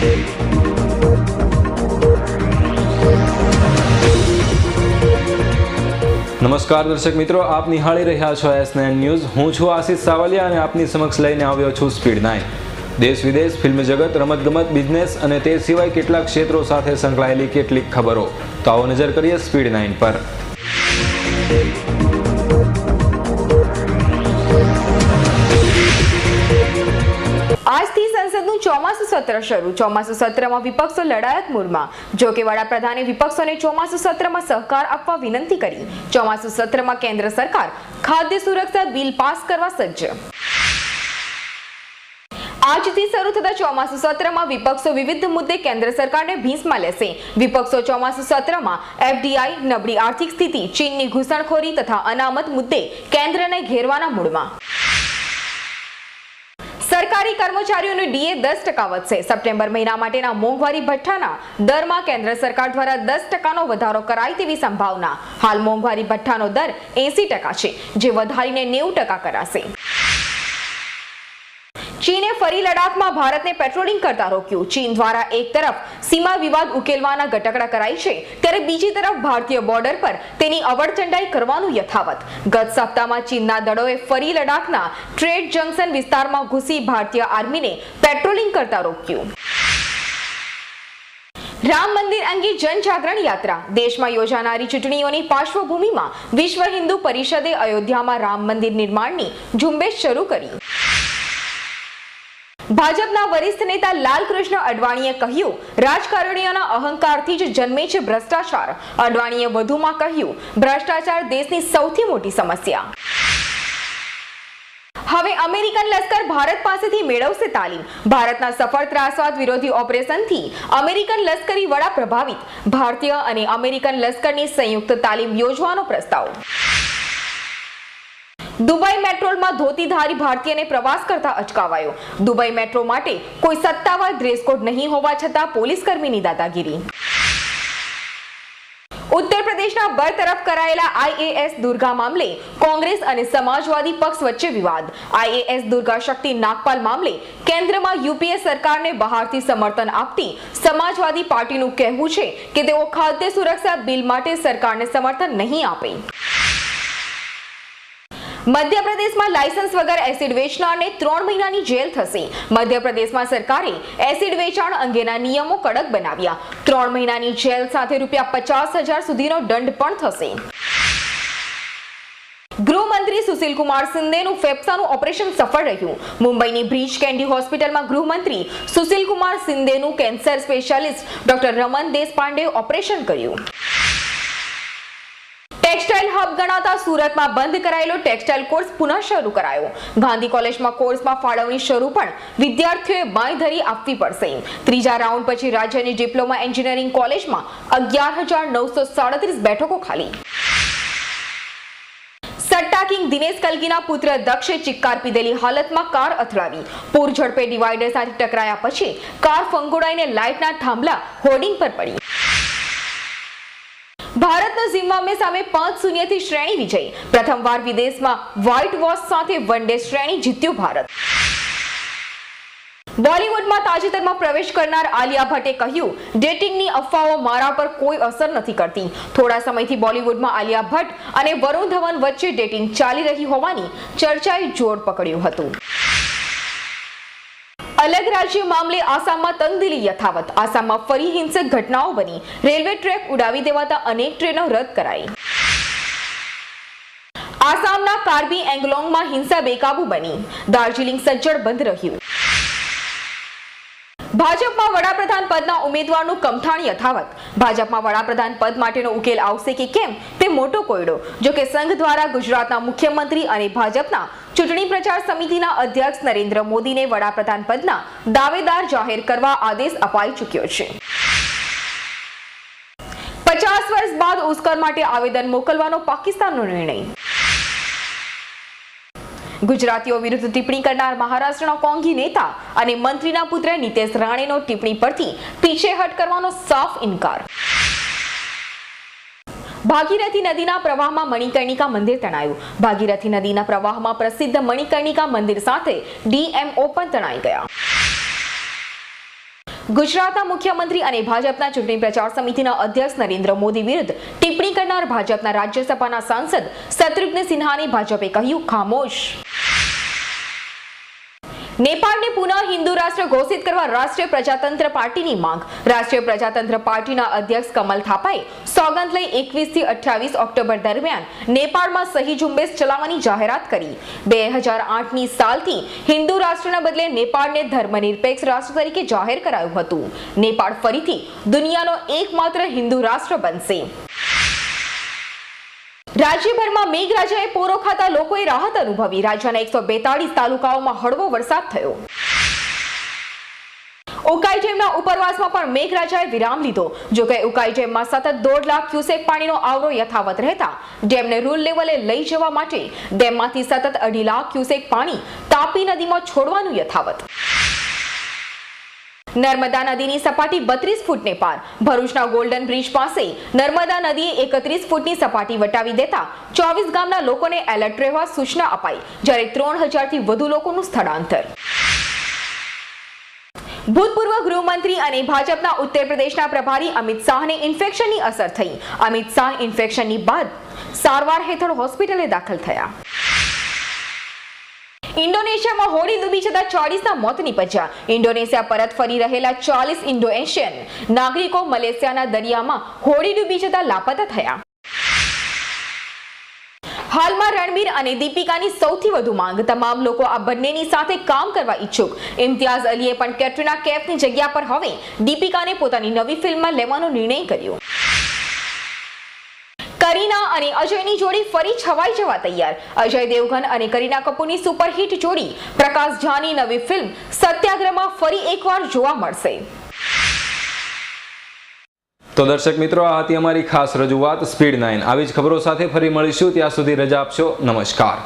નમસ્કાર દર્શક મિત્રો, આપ નિહાળી રહ્યા છો S9 ન્યૂઝ। હું છું આશિષ સાવલિયા અને આપની સમક્ષ લઈને આવ્યો છું સ્પીડ 9। દેશ વિદેશ, ફિલ્મ જગત, રમતગમત, બિઝનેસ અને તે સિવાય કેટલાક ક્ષેત્રો સાથે સંકળાયેલી કેટલીક ખબરો। તો આવો નજર કરીએ સ્પીડ 9 પર। આજથી સંસદનું ચોમાસુ સત્ર શરૂ। ચોમાસુ સત્રમાં વિપક્ષો લડાયક મૂડમાં। જો કે વડાપ્રધાને વિપક્ષોને ચોમાસુ સત્રમાં સહકાર આપવા વિનંતી કરી। ચોમાસુ સત્રમાં કેન્દ્ર સરકાર ખાદ્ય સુરક્ષા બિલ પાસ કરવા સજ્જ। આજથી શરૂ થતા ચોમાસુ સત્રમાં વિપક્ષો વિવિધ મુદ્દે કેન્દ્ર સરકારને ભીંસમાં લેશે। વિપક્ષો ચોમાસુ સત્રમાં FDI, નબળી આર્થિક સ્થિતિ, ચીનની ઘૂસણખોરી તથા અનામત મુદ્દે કેન્દ્રને ઘેરવાના મૂડમાં। સરકારી કર્મચારીઓનો DA 10% વધશે। સપ્ટેમ્બર મહિના માટેના મોંઘવારી ભથ્થાના દરમાં કેન્દ્ર સરકાર દ્વારા 10%નો વધારો કરાય તેવી સંભાવના। હાલ મોંઘવારી ભથ્થાનો દર 80% છે, જે વધારીને 90% કરાશે। ચીને ફરી લડાખમાં ભારતને પેટ્રોલિંગ કરતા રોક્યું। ચીન દ્વારા એક તરફ સીમા વિવાદ ઉકેલવાના ગટકડા કરાય છે, ત્યારે બીજી તરફ ભારતીય બોર્ડર પર તેની અવળચંડાઈ કરવાનું યથાવત। ગત સપ્તાહમાં ચીનના દળોએ ફરી લડાખના ટ્રેડ જંકશન વિસ્તારમાં ઘૂસી ભારતીય આર્મીને પેટ્રોલિંગ કરતા રોક્યું। રામ મંદિર અંગે જનજાગરણ યાત્રા। દેશમાં યોજાનારી ચૂંટણીઓની પાર્શ્વભૂમિમાં વિશ્વ હિન્દુ પરિષદે અયોધ્યામાં રામ મંદિર નિર્માણની ઝુંબેશ શરૂ કરી। ભાજપના વરિષ્ઠ નેતા લાલકૃષ્ણ અડવાણીએ કહ્યું, રાજકારણીઓના અહંકારથી જ જન્મે છે ભ્રષ્ટાચાર। અડવાણીએ વધુમાં કહ્યું, ભ્રષ્ટાચાર દેશની સૌથી મોટી સમસ્યા। હવે અમેરિકન લશ્કર ભારત પાસેથી મેળવશે તાલીમ। ભારતના સફળ ત્રાસવાદ વિરોધી ઓપરેશનથી અમેરિકન લશ્કરી વડા પ્રભાવિત। ભારતીય અને અમેરિકન લશ્કરની સંયુક્ત તાલીમ યોજવાનો પ્રસ્તાવ। દુબઈ મેટ્રોમાં ધોતીધારી ભારતીયને પ્રવાસ કરતા અટકાવાયો। દુબઈ મેટ્રો માટે કોઈ સત્તાવાર ડ્રેસ કોડ નહીં હોવા છતાં પોલીસ કર્મીની દાદાગીરી। ઉત્તર પ્રદેશના બરતરફ કરાયેલા IAS દુર્ગા મામલે કોંગ્રેસ અને સમાજવાદી પક્ષ વચ્ચે વિવાદ। IAS દુર્ગા શક્તિ નાગપાલ મામલે કેન્દ્રમાં UPA સરકારને બહારથી સમર્થન આપતી સમાજવાદી પાર્ટીનું કહેવું છે કે તેઓ ખાદ્ય સુરક્ષા બિલ માટે સરકારને સમર્થન નહીં આપે। મધ્યપ્રદેશમાં લાયસન્સ વગર એસિડ વેચનારને 3 મહિનાની જેલ થશે। મધ્યપ્રદેશમાં સરકારે એસિડ વેચાણ અંગેના નિયમો કડક બનાવ્યા। 3 મહિનાની જેલ સાથે ₹50,000 સુધીનો દંડ પણ થશે। ગૃહમંત્રી સુશીલ કુમાર સિંધેનું ફેફસાનું ઓપરેશન સફળ રહ્યું। મુંબઈની બ્રીચ કેન્ડી હોસ્પિટલમાં ગૃહમંત્રી સુશીલ કુમાર સિંધેનું કેન્સર સ્પેશિયાલિસ્ટ ડોક્ટર રમન દેશપાંડેએ ઓપરેશન કર્યું। ટેક્સટાઇલ હબ ગણાતા સુરતમાં બંધ કરાયેલો ટેક્સટાઇલ કોર્સ પુનઃ શરૂ કરાયો। ગાંધી કોલેજમાં કોર્સમાં ફાળવણી શરૂ પણ વિદ્યાર્થીઓએ બાંયધરી આપવી પડશે। ત્રીજા રાઉન્ડ પછી રાજ્યની ડિપ્લોમા એન્જિનિયરિંગ કોલેજમાં 11,937 બેઠકો ખાલી। સટ્ટા કિંગ દિનેશ કલગીના પુત્ર દક્ષે ચિક્કાર પીધેલી હાલતમાં કાર અથડાવી। પૂર ઝડપે ડિવાઈડર સાથે ટકરાયા પછી કાર ફંગોળાઈને લાઇટના થાંભલા હોર્ડિંગ પર પડી। ભારતનો ઝિમ્બાબ્વે સામે 5-0 થી શ્રેણી વિજય। પ્રથમવાર વિદેશમાં વ્હાઇટ વોશ સાથે વન ડે શ્રેણી જીત્યું ભારત। બોલિવૂડમાં તાજેતરમાં પ્રવેશ કરનાર આલિયા ભટ્ટે કહ્યું, ડેટિંગની અફવાઓ મારા પર કોઈ અસર નથી કરતી। થોડા સમયથી બોલિવૂડમાં આલિયા ભટ્ટ અને વરુણ ધવન વચ્ચે ડેટિંગ ચાલી રહી હોવાની ચર્ચાએ જોર પકડ્યું હતું। અલગ રાજ્ય મામલે આસામમાં તંગદિલી યથાવત। આસામમાં ફરી હિંસક ઘટનાઓ બની। રેલવે ટ્રેક ઉડાવી દેવાતા અનેક ટ્રેનો રદ કરાઈ। આસામના કાર્બી એંગલોંગમાં હિંસા બેકાબુ બની। દાર્જિલિંગ સજ્જડ બંધ રહ્યું। ભાજપમાં વડાપ્રધાન પદના ઉમેદવારનું કમઠાણ યથાવત। ભાજપમાં વડાપ્રધાન પદ માટેનો ઉકેલ આવશે કે કેમ તે મોટો કોયડો। જો કે સંઘ દ્વારા ગુજરાતના મુખ્યમંત્રી અને ભાજપના ચૂંટણી પ્રચાર સમિતિના અધ્યક્ષ નરેન્દ્ર મોદીને વડાપ્રધાન પદના દાવેદાર જાહેર કરવા આદેશ અપાઈ ચૂક્યો છે। 50 વર્ષ બાદ ઓસ્કર માટે આવેદન મોકલવાનો પાકિસ્તાનનો નિર્ણય। ગુજરાતીઓ વિરુદ્ધ ટિપ્પણી કરનાર મહારાષ્ટ્રના કોંગી નેતા અને મંત્રીના પુત્ર નીતેશ રાણેનો ટિપ્પણી પરથી પીછેહટ કરવાનો સાફ ઇનકાર। ભાગીરથી નદીના પ્રવાહમાં મણિકર્ણિકા મંદિર તણાયું। ભાગીરથી નદીના પ્રવાહમાં પ્રસિદ્ધ મણિકર્ણિકા મંદિર સાથે DMO પણ તણાઈ ગયા। ગુજરાતના મુખ્યમંત્રી અને ભાજપના ચૂંટણી પ્રચાર સમિતિના અધ્યક્ષ નરેન્દ્ર મોદી વિરુદ્ધ ટિપ્પણી કરનાર ભાજપના રાજ્યસભાના સાંસદ શત્રુઘ્ન સિન્હાને ભાજપે કહ્યું ખામોશ. નેપાળને પુનઃ હિન્દુ રાષ્ટ્ર ઘોષિત કરવા રાષ્ટ્રીય પ્રજાતંત્ર પાર્ટીની માંગ. રાષ્ટ્રીય પ્રજાતંત્ર પાર્ટીના અધ્યક્ષ કમલ થાપાએ સોગંદ લઈ 21 થી 28 ઓક્ટોબર દરમિયાન નેપાળમાં સહી ઝુંબેશ ચલાવવાની જાહેરાત કરી. 2008ની સાલથી હિન્દુ રાષ્ટ્રના બદલે નેપાળને ધર્મનિરપેક્ષ રાષ્ટ્ર તરીકે જાહેર કરાયું હતું. નેપાળ ફરીથી દુનિયાનો એકમાત્ર હિન્દુ રાષ્ટ્ર બનશે. રાજ્યભરમાં મેઘરાજાએ પોરો ખાતા લોકોએ રાહત અનુભવી. રાજ્યના 142 તાલુકાઓમાં હળવો વરસાદ થયો. ઉકાઈ ડેમના ઉપરવાસમાં પણ મેઘરાજાએ વિરામ લીધો. જોકે ઉકાઈ ડેમમાં સતત 1.5 લાખ ક્યુસેક પાણીનો આવરો યથાવત રહેતા ડેમને રૂલ લેવલે લઈ જવા માટે ડેમમાંથી સતત 2.5 લાખ ક્યુસેક પાણી તાપી નદીમાં છોડવાનું યથાવત. નર્મદા નદીની સપાટી 32 ફૂટને પાર. ભરૂચના ગોલ્ડન બ્રિજ પાસે નર્મદા નદીએ 31 ફૂટની સપાટી વટાવી દેતા 24 ગામના લોકોને એલર્ટ રહેવા સૂચના અપાઈ, જ્યારે 3000 થી વધુ લોકોનું સ્થળાંતર. ભૂતપૂર્વ ગૃહમંત્રી અને ભાજપના ઉત્તર પ્રદેશના પ્રભારી અમિત શાહને ઇન્ફેક્શનની અસર થઈ. અમિત શાહ ઇન્ફેક્શનની બાદ સારવાર હેઠળ હોસ્પિટલે દાખલ થયા. ઇન્ડોનેશિયામાં હોડી ડૂબી જતા 40ના મોત નીપજ્યા. ઇન્ડોનેશિયા પરત ફરી રહેલા 40 ઇન્ડોનેશિયન નાગરિકો મલેશિયાના દરિયામાં હોડી ડૂબી જતા લાપતા થયા. હાલમાં રણબીર અને દીપિકાની સૌથી વધુ માંગ. તમામ લોકો આ બંનેની સાથે કામ કરવા ઈચ્છુક. ઇમ્તિયાઝ અલીએ પણ કેટરીના કૈફની જગ્યા પર હવે દીપિકાને પોતાની નવી ફિલ્મમાં લેવાનો નિર્ણય કર્યો. કરીના અને અજયની જોડી ફરી છવાઈ જવા તૈયાર. અજય દેવગન અને કરીના કપૂરની સુપરહિટ જોડી પ્રકાશ ઝાની નવી ફિલ્મ સત્યાગ્રહમાં ફરી એકવાર જોવા મળશે. તો દર્શક મિત્રો, આ હતી અમારી ખાસ રજૂઆત સ્પીડ 9. આવી જ ખબરો સાથે ફરી મળીશું. ત્યાં સુધી રજા આપશો. નમસ્કાર.